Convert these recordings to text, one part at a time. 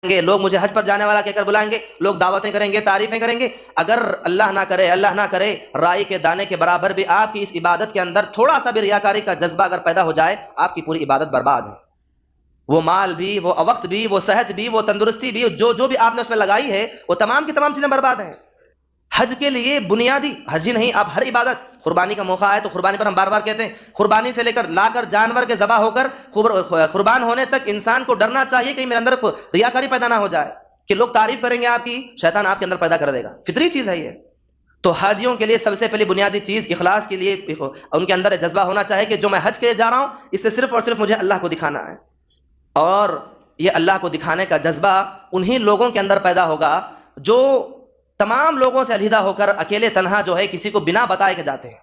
گے، لوگ مجھے حج پر جانے والا کہہ کر بلائیں گے، لوگ دعوتیں کریں گے، تعریفیں کریں گے. اگر اللہ نہ کرے رائی کے دانے کے برابر بھی آپ کی اس عبادت کے اندر تھوڑا سا بھی ریاکاری کا جذبہ اگر پیدا ہو جائے، آپ کی پوری عبادت برباد ہے. وہ مال بھی، وہ وقت بھی، وہ صحت بھی، وہ تندرستی بھی، جو بھی آپ نے اس میں لگائی ہے، وہ تمام کی تمام چیزیں برباد ہیں. حج کے لیے بنیادی، حج ہی نہیں، آپ ہر عبادت، قربانی کا موقع ہے تو قربانی پر ہم بار بار کہتے ہیں، قربانی سے لے کر لا کر جانور کے ذبح ہو کر قربان ہونے تک انسان کو ڈرنا چاہیے کہ میرے اندر ریاکاری پیدا نہ ہو جائے، کہ لوگ تعریف کریں گے آپ کی، شیطان آپ کے اندر پیدا کر دے گا. فطری چیز ہے یہ. تو حاجیوں کے لیے سب سے پہلی بنیادی چیز اخلاص کے لیے ان کے اندر جذبہ ہونا چاہیے کہ جو میں حج کے جا رہا ہوں اس سے صرف اور صرف مجھے اللہ کو دکھانا ہے. اور یہ اللہ کو دکھانے کا جذبہ انہی لوگوں کے اندر پیدا ہوگا جو تمام لوگوں سے علیحدہ ہو کر اکیلے تنہا جو ہے کسی کو بنا بتائے کے جاتے ہیں.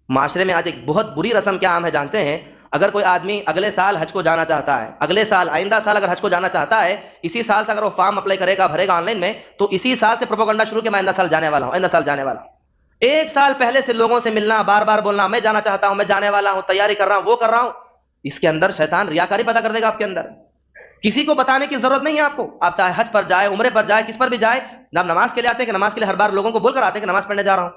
معاشرے میں آج ایک بہت بری رسم کیا عام ہے جانتے ہیں؟ اگر کوئی آدمی اگلے سال حج کو جانا چاہتا ہے، اگلے سال آئندہ سال اگر حج کو جانا چاہتا ہے، اسی سال سے اگر وہ فارم اپلائی کرے گا، بھرے گا آن لائن میں، تو اسی سال سے پروپیگنڈا شروع کہ میں آئندہ سال جانے والا ہوں، آئندہ سال جانے والا ہوں. ایک سال پہلے سے لوگوں سے ملنا، بار بار بولنا میں جانا چاہتا ہوں، میں جانے والا ہوں، تیاری کر رہا ہوں، وہ کر رہا ہوں. اس کے اندر شیطان ریاکاری پیدا کر دے گا آپ کے اندر. کسی کو بتانے کی ضرورت نہیں ہے آپ کو. آپ چاہے حج پر جائے، عمرے پر جائے، کس پر بھی جائے، آپ نماز کے لیے آتے ہیں کہ نماز کے لیے ہر بار لوگوں کو بول کر آتے ہیں کہ نماز پڑھنے جا رہا ہوں.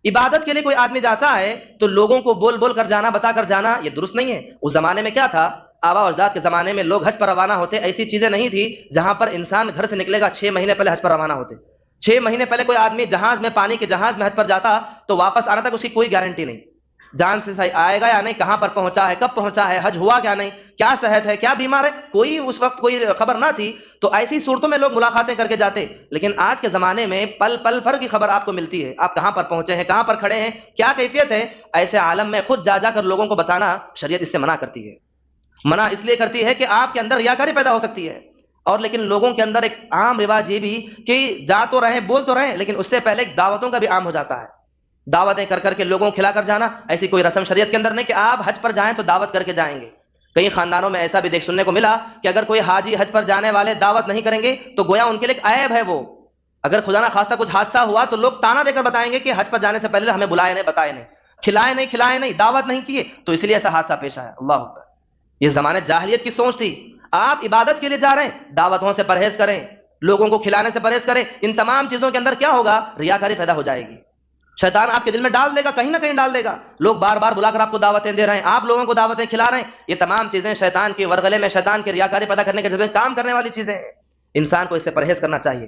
عبادت کے لیے کوئی آدمی جاتا ہے تو لوگوں کو بول بول کر جانا، بتا کر جانا، یہ درست نہیں ہے. اس زمانے میں کیا تھا، آبا و اجداد کے زمانے میں لوگ حج پر روانہ ہوتے، ایسی چیزیں نہیں تھی جہاں پر انسان گھر سے نکلے گا 6 مہینے پہلے حج پر روانہ ہوتے. 6 مہینے پہلے کوئی آدمی جہاز میں، پانی کے جہاز میں حج پر جاتا تو واپس آنا تک اس کی کوئی گارنٹی نہیں. جان سے صحیح آئے گا یا نہیں، کہاں پر پہنچا ہے، کب پہنچا ہے، حج ہوا کیا نہیں، کیا صحت ہے، کیا بیمار ہے، کوئی اس وقت کوئی خبر نہ تھی. تو ایسی صورتوں میں لوگ ملاقاتیں کر کے جاتے. لیکن آج کے زمانے میں پل پل بھر کی خبر آپ کو ملتی ہے، آپ کہاں پر پہنچے ہیں، کہاں پر کھڑے ہیں، کیا کیفیت ہے. ایسے عالم میں خود جا کر لوگوں کو بتانا شریعت اس سے منع کرتی ہے. منع اس لیے کرتی ہے کہ آپ کے اندر ریاکاری پیدا ہو سکتی ہے. اور لیکن لوگوں کے اندر ایک عام رواج یہ بھی کہ جا تو رہے، بول تو رہے، لیکن اس سے پہلے دعوتوں کا بھی عام ہو جاتا ہے. دعوتیں کر کر کے لوگوں کو کھلا کر جانا. ایسی کوئی رسم شریعت کے اندر نہیں کہ آپ حج پر جائیں تو دعوت کر کے جائیں گے. کئی خاندانوں میں ایسا بھی سننے کو ملا کہ اگر کوئی حاجی حج پر جانے والے دعوت نہیں کریں گے تو گویا ان کے لیے ایک عیب ہے. وہ اگر خدا نہ خواستہ کچھ حادثہ ہوا تو لوگ تانا دے کر بتائیں گے کہ حج پر جانے سے پہلے ہمیں بلائے نہیں، بتائے نہیں، کھلائے نہیں، دعوت نہیں کیے، تو اس لیے ایسا حادثہ پیش آیا. اللہ اکبر. یہ زمانے جاہلیت کی سوچ تھی. آپ عبادت کے لیے جا رہے ہیں، دعوتوں سے پرہیز کریں، لوگوں کو کھلانے سے پرہیز کریں. ان تمام چیزوں کے اندر کیا ہوگا، ریاکاری پیدا ہو جائے گی. شیطان آپ کے دل میں ڈال دے گا، کہیں نہ کہیں ڈال دے گا. لوگ بار بار بلا کر آپ کو دعوتیں دے رہے ہیں، آپ لوگوں کو دعوتیں کھلا رہے ہیں. یہ تمام چیزیں شیطان کے ورغلے میں، شیطان کے ریاکاری پیدا کرنے کے ذریعے کام کرنے والی چیزیں ہیں. انسان کو اس سے پرہیز کرنا چاہیے.